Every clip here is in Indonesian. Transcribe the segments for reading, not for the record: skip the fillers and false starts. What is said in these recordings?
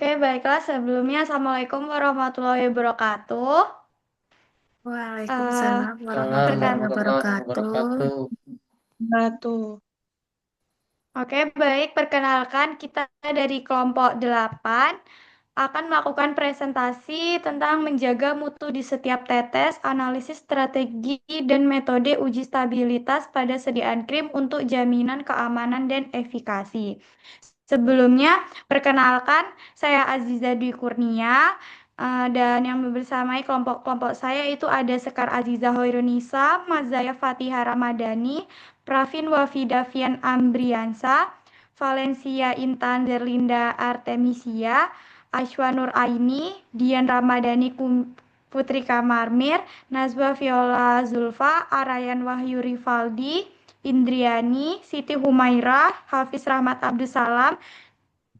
Oke, baiklah. Sebelumnya, Assalamualaikum warahmatullahi wabarakatuh. Eh, Waalaikumsalam Salam warahmatullahi warahmatullahi wabarakatuh. wabarakatuh. Oke, baik. Perkenalkan, kita dari kelompok 8 akan melakukan presentasi tentang menjaga mutu di setiap tetes, analisis strategi dan metode uji stabilitas pada sediaan krim untuk jaminan keamanan dan efikasi. Sebelumnya, perkenalkan, saya Aziza Dwi Kurnia, dan yang bersamai kelompok-kelompok saya itu ada Sekar Aziza Hoirunisa, Mazaya Fatihah Ramadhani, Pravin Wafidavian Ambriansa, Valencia Intan Zerlinda Artemisia, Aishwanur Aini, Dian Ramadhani Putri Kamarmir, Nazwa Viola Zulfa, Arayan Wahyu Rivaldi, Indriani, Siti Humaira, Hafiz Rahmat Abdussalam.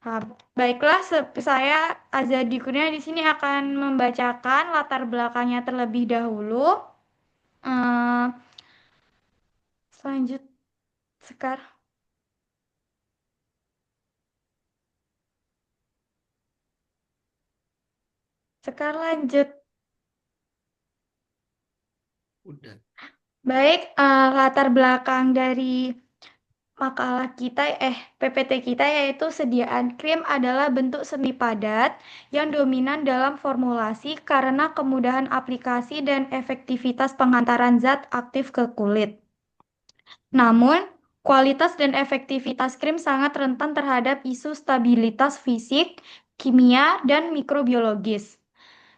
Nah, baiklah, saya Azadi Kurnia di sini akan membacakan latar belakangnya terlebih dahulu. Eh, Selanjut, Sekar. Sekar lanjut. Udah. Baik, latar belakang dari makalah kita, PPT kita yaitu sediaan krim adalah bentuk semi padat yang dominan dalam formulasi karena kemudahan aplikasi dan efektivitas penghantaran zat aktif ke kulit. Namun, kualitas dan efektivitas krim sangat rentan terhadap isu stabilitas fisik, kimia, dan mikrobiologis.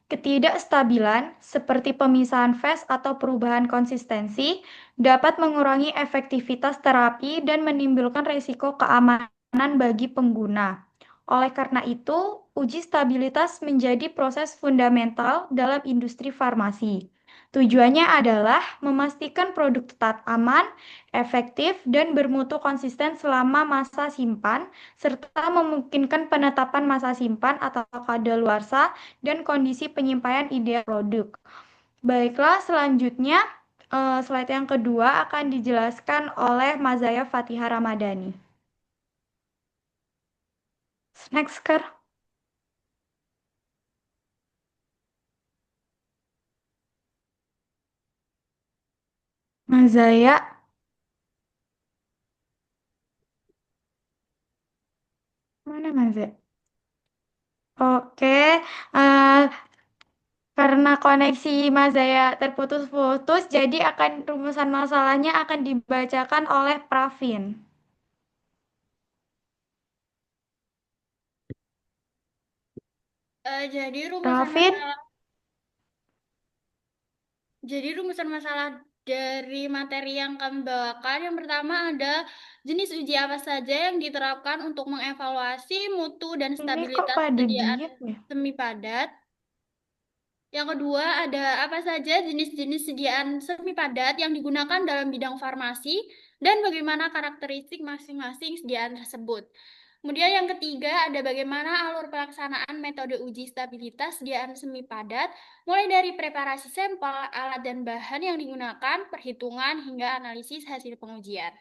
Ketidakstabilan, seperti pemisahan fase atau perubahan konsistensi, dapat mengurangi efektivitas terapi dan menimbulkan risiko keamanan bagi pengguna. Oleh karena itu, uji stabilitas menjadi proses fundamental dalam industri farmasi. Tujuannya adalah memastikan produk tetap aman, efektif, dan bermutu konsisten selama masa simpan, serta memungkinkan penetapan masa simpan atau kadaluarsa dan kondisi penyimpanan ideal produk. Baiklah, selanjutnya slide yang kedua akan dijelaskan oleh Mazaya Fatihah Ramadhani. Next, Kar. Mazaya, mana Mazaya? Oke, eh, karena koneksi Mazaya terputus-putus, jadi akan rumusan masalahnya akan dibacakan oleh Pravin. Eh, jadi rumusan Pravin, masalah, jadi rumusan masalah dari materi yang kami bawakan, yang pertama ada jenis uji apa saja yang diterapkan untuk mengevaluasi mutu dan ini kok stabilitas pada sediaan diem ya? semi padat. Yang kedua ada apa saja jenis-jenis sediaan semi padat yang digunakan dalam bidang farmasi dan bagaimana karakteristik masing-masing sediaan tersebut. Kemudian yang ketiga ada bagaimana alur pelaksanaan metode uji stabilitas sediaan semi padat, mulai dari preparasi sampel, alat dan bahan yang digunakan, perhitungan hingga analisis hasil pengujian.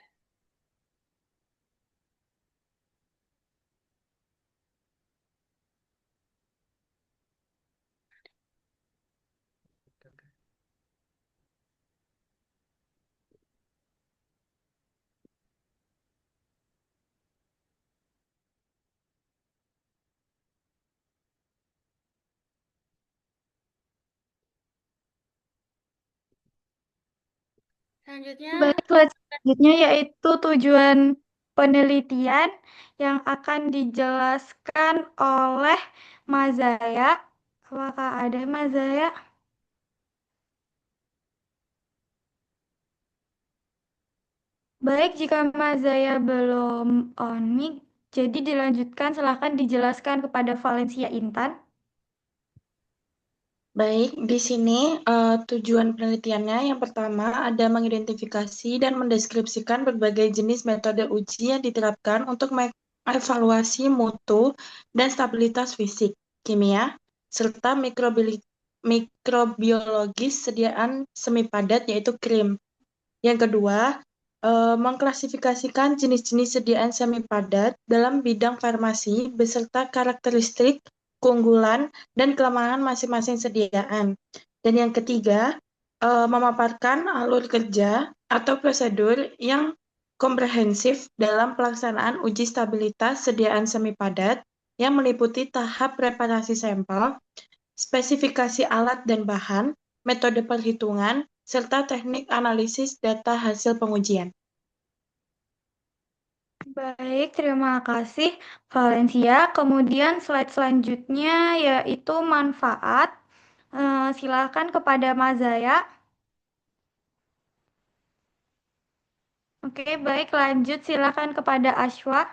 Selanjutnya, Baik, selanjutnya yaitu tujuan penelitian yang akan dijelaskan oleh Mazaya. Apakah ada Mazaya? Baik, jika Mazaya belum on mic, jadi dilanjutkan, silahkan dijelaskan kepada Valencia Intan. Baik, di sini tujuan penelitiannya yang pertama ada mengidentifikasi dan mendeskripsikan berbagai jenis metode uji yang diterapkan untuk mengevaluasi mutu dan stabilitas fisik, kimia, serta mikrobiologis sediaan semi padat yaitu krim. Yang kedua, mengklasifikasikan jenis-jenis sediaan semi padat dalam bidang farmasi beserta karakteristik, keunggulan, dan kelemahan masing-masing sediaan. Dan yang ketiga, memaparkan alur kerja atau prosedur yang komprehensif dalam pelaksanaan uji stabilitas sediaan semi padat yang meliputi tahap preparasi sampel, spesifikasi alat dan bahan, metode perhitungan, serta teknik analisis data hasil pengujian. Baik, terima kasih Valencia. Kemudian slide selanjutnya yaitu manfaat. Silakan kepada Mazaya. Oke, baik lanjut silakan kepada Ashwa.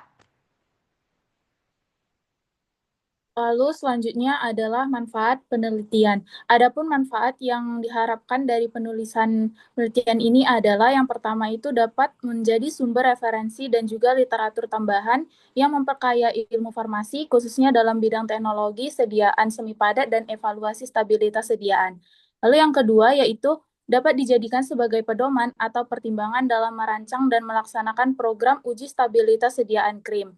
Lalu selanjutnya adalah manfaat penelitian. Adapun manfaat yang diharapkan dari penulisan penelitian ini adalah yang pertama itu dapat menjadi sumber referensi dan juga literatur tambahan yang memperkaya ilmu farmasi khususnya dalam bidang teknologi, sediaan semi padat dan evaluasi stabilitas sediaan. Lalu yang kedua yaitu dapat dijadikan sebagai pedoman atau pertimbangan dalam merancang dan melaksanakan program uji stabilitas sediaan krim.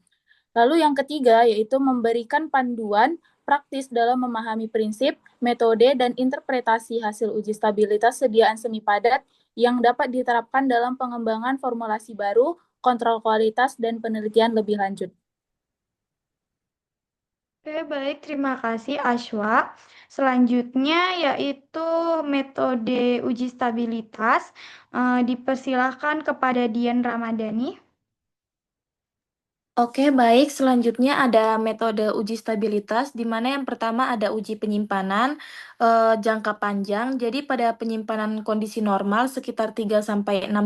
Lalu yang ketiga yaitu memberikan panduan praktis dalam memahami prinsip, metode, dan interpretasi hasil uji stabilitas sediaan semi padat yang dapat diterapkan dalam pengembangan formulasi baru, kontrol kualitas, dan penelitian lebih lanjut. Oke, baik terima kasih Ashwa. Selanjutnya yaitu metode uji stabilitas. Dipersilahkan kepada Dian Ramadhani. Oke, baik. Selanjutnya ada metode uji stabilitas, di mana yang pertama ada uji penyimpanan jangka panjang. Jadi pada penyimpanan kondisi normal sekitar 3-6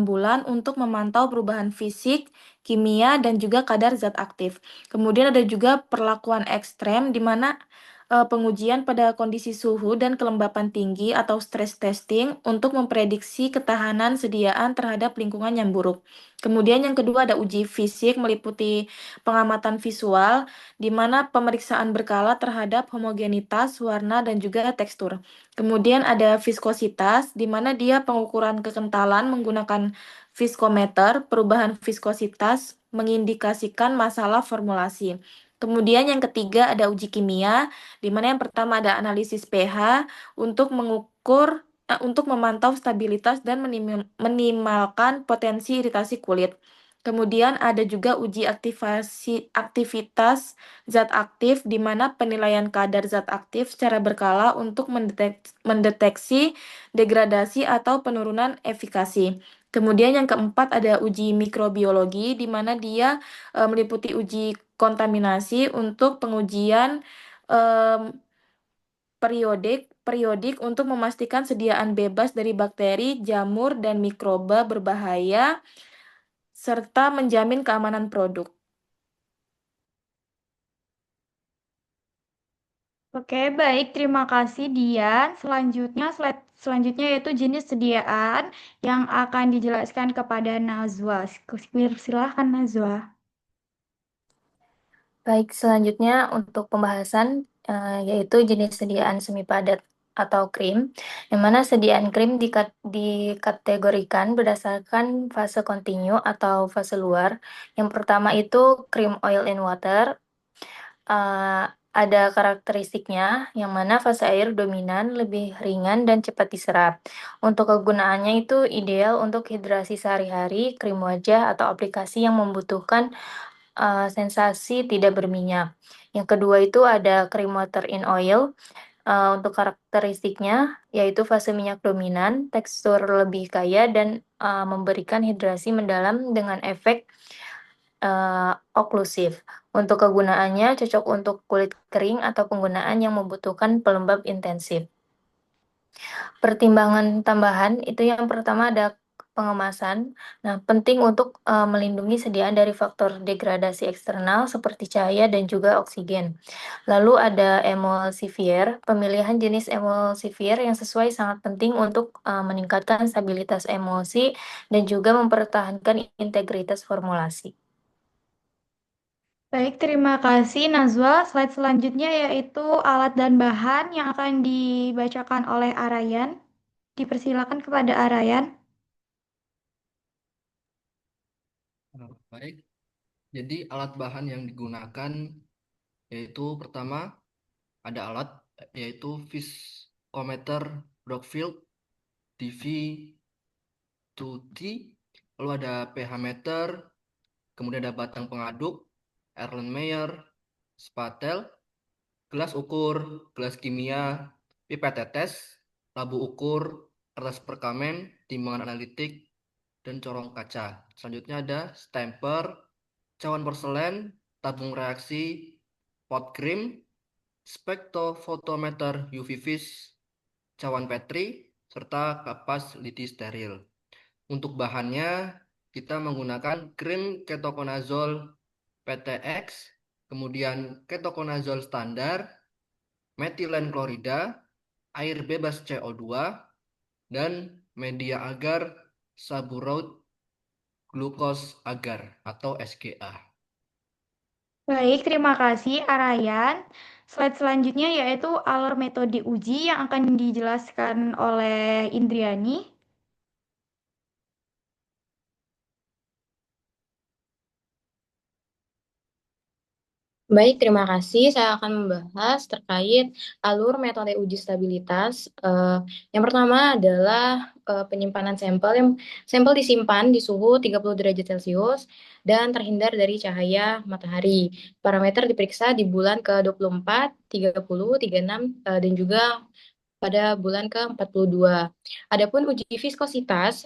bulan untuk memantau perubahan fisik, kimia, dan juga kadar zat aktif. Kemudian ada juga perlakuan ekstrem, di mana pengujian pada kondisi suhu dan kelembapan tinggi atau stress testing untuk memprediksi ketahanan sediaan terhadap lingkungan yang buruk. Kemudian yang kedua ada uji fisik meliputi pengamatan visual, di mana pemeriksaan berkala terhadap homogenitas, warna, dan juga tekstur. Kemudian ada viskositas, di mana dia pengukuran kekentalan menggunakan viskometer, perubahan viskositas mengindikasikan masalah formulasi. Kemudian yang ketiga ada uji kimia, di mana yang pertama ada analisis pH untuk untuk memantau stabilitas dan minimalkan potensi iritasi kulit. Kemudian ada juga uji aktivitas zat aktif, di mana penilaian kadar zat aktif secara berkala untuk mendeteksi degradasi atau penurunan efikasi. Kemudian yang keempat ada uji mikrobiologi, di mana dia meliputi uji kontaminasi untuk pengujian periodik untuk memastikan sediaan bebas dari bakteri, jamur, dan mikroba berbahaya, serta menjamin keamanan produk. Oke, baik. Terima kasih, Dian. Slide selanjutnya yaitu jenis sediaan yang akan dijelaskan kepada Nazwa. Silahkan, Nazwa. Baik, selanjutnya untuk pembahasan yaitu jenis sediaan semi padat atau krim, yang mana sediaan krim dikategorikan berdasarkan fase kontinu atau fase luar. Yang pertama itu krim oil and water. Ada karakteristiknya, yang mana fase air dominan, lebih ringan, dan cepat diserap. Untuk kegunaannya itu ideal untuk hidrasi sehari-hari, krim wajah, atau aplikasi yang membutuhkan sensasi tidak berminyak. Yang kedua itu ada cream water in oil. Untuk karakteristiknya yaitu fase minyak dominan, tekstur lebih kaya, dan memberikan hidrasi mendalam dengan efek oklusif. Untuk kegunaannya cocok untuk kulit kering atau penggunaan yang membutuhkan pelembab intensif. Pertimbangan tambahan itu yang pertama ada pengemasan. Nah, penting untuk melindungi sediaan dari faktor degradasi eksternal seperti cahaya dan juga oksigen. Lalu ada emulsifier. Pemilihan jenis emulsifier yang sesuai sangat penting untuk meningkatkan stabilitas emulsi dan juga mempertahankan integritas formulasi. Baik, terima kasih Nazwa. Slide selanjutnya yaitu alat dan bahan yang akan dibacakan oleh Arayan. Dipersilakan kepada Arayan. Baik, jadi alat bahan yang digunakan yaitu pertama ada alat yaitu viskometer Brockfield DV2T, lalu ada pH meter, kemudian ada batang pengaduk, Erlenmeyer, spatel, gelas ukur, gelas kimia, pipet tetes, labu ukur, kertas perkamen, timbangan analitik, dan corong kaca. Selanjutnya ada stamper, cawan porselen, tabung reaksi, pot krim, spektrofotometer UV vis, cawan Petri, serta kapas lidi steril. Untuk bahannya, kita menggunakan krim ketokonazol PTX, kemudian ketokonazol standar, metilen klorida, air bebas CO2, dan media agar Sabouraud Glucose Agar atau SGA. Baik, terima kasih Arayan. Slide selanjutnya yaitu alur metode uji yang akan dijelaskan oleh Indriani. Baik, terima kasih. Saya akan membahas terkait alur metode uji stabilitas. Yang pertama adalah penyimpanan sampel. Sampel disimpan di suhu 30 derajat Celcius dan terhindar dari cahaya matahari. Parameter diperiksa di bulan ke-24, 30, 36, dan juga pada bulan ke-42. Adapun uji viskositas,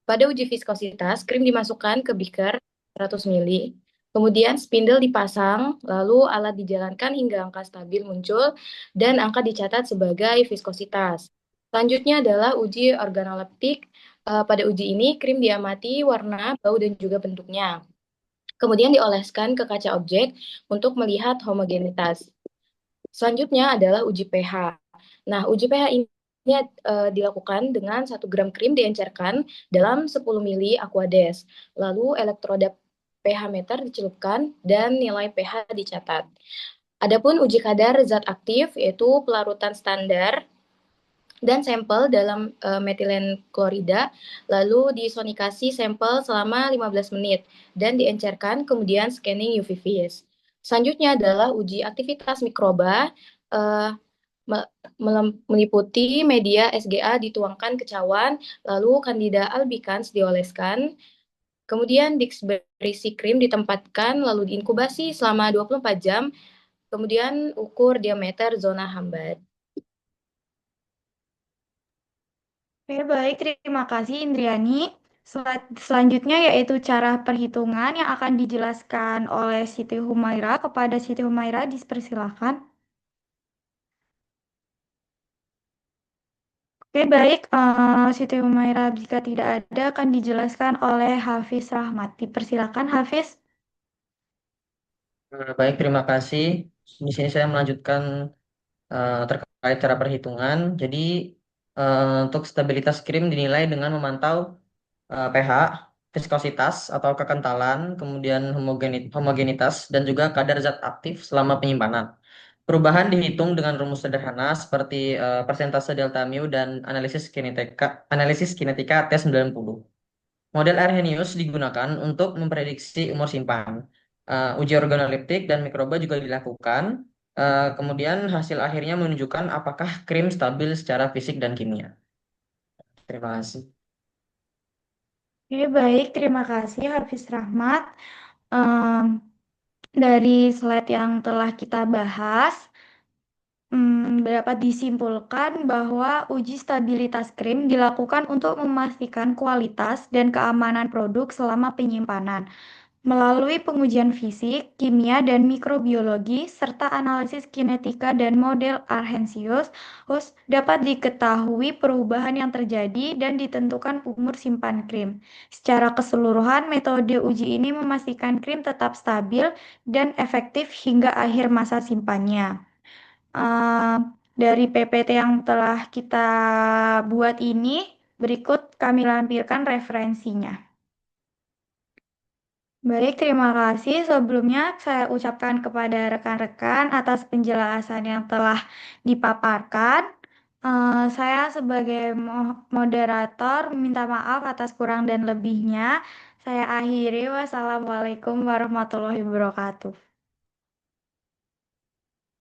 pada uji viskositas, krim dimasukkan ke beaker 100 ml. Kemudian spindle dipasang, lalu alat dijalankan hingga angka stabil muncul dan angka dicatat sebagai viskositas. Selanjutnya adalah uji organoleptik. Pada uji ini, krim diamati warna, bau, dan juga bentuknya. Kemudian dioleskan ke kaca objek untuk melihat homogenitas. Selanjutnya adalah uji pH. Nah, uji pH ini dilakukan dengan 1 gram krim diencerkan dalam 10 ml Aquades. Lalu elektroda pH meter dicelupkan dan nilai pH dicatat. Adapun uji kadar zat aktif yaitu pelarutan standar dan sampel dalam metilen klorida, lalu disonikasi sampel selama 15 menit dan diencerkan kemudian scanning UV vis. Selanjutnya adalah uji aktivitas mikroba, meliputi media SGA dituangkan ke cawan, lalu Candida albicans dioleskan, kemudian disk berisi krim ditempatkan, lalu diinkubasi selama 24 jam, kemudian ukur diameter zona hambat. Oke, baik, terima kasih Indriani. Selanjutnya yaitu cara perhitungan yang akan dijelaskan oleh Siti Humaira. Kepada Siti Humaira dipersilakan. Oke, baik. Siti Humaira jika tidak ada akan dijelaskan oleh Hafiz Rahmat. Dipersilakan Hafiz. Baik, terima kasih. Di sini saya melanjutkan terkait cara perhitungan. Jadi untuk stabilitas krim dinilai dengan memantau pH, viskositas atau kekentalan, kemudian homogenitas, dan juga kadar zat aktif selama penyimpanan. Perubahan dihitung dengan rumus sederhana seperti persentase delta mu dan analisis kinetika T90. Model Arrhenius digunakan untuk memprediksi umur simpan. Uji organoleptik dan mikroba juga dilakukan. Kemudian hasil akhirnya menunjukkan apakah krim stabil secara fisik dan kimia. Terima kasih. Oke, baik. Terima kasih Hafiz Rahmat. Dari slide yang telah kita bahas, dapat disimpulkan bahwa uji stabilitas krim dilakukan untuk memastikan kualitas dan keamanan produk selama penyimpanan. Melalui pengujian fisik, kimia, dan mikrobiologi, serta analisis kinetika dan model Arrhenius, dapat diketahui perubahan yang terjadi dan ditentukan umur simpan krim. Secara keseluruhan, metode uji ini memastikan krim tetap stabil dan efektif hingga akhir masa simpannya. Dari PPT yang telah kita buat ini, berikut kami lampirkan referensinya. Baik, terima kasih. Sebelumnya saya ucapkan kepada rekan-rekan atas penjelasan yang telah dipaparkan. Saya sebagai moderator minta maaf atas kurang dan lebihnya. Saya akhiri. Wassalamualaikum warahmatullahi wabarakatuh.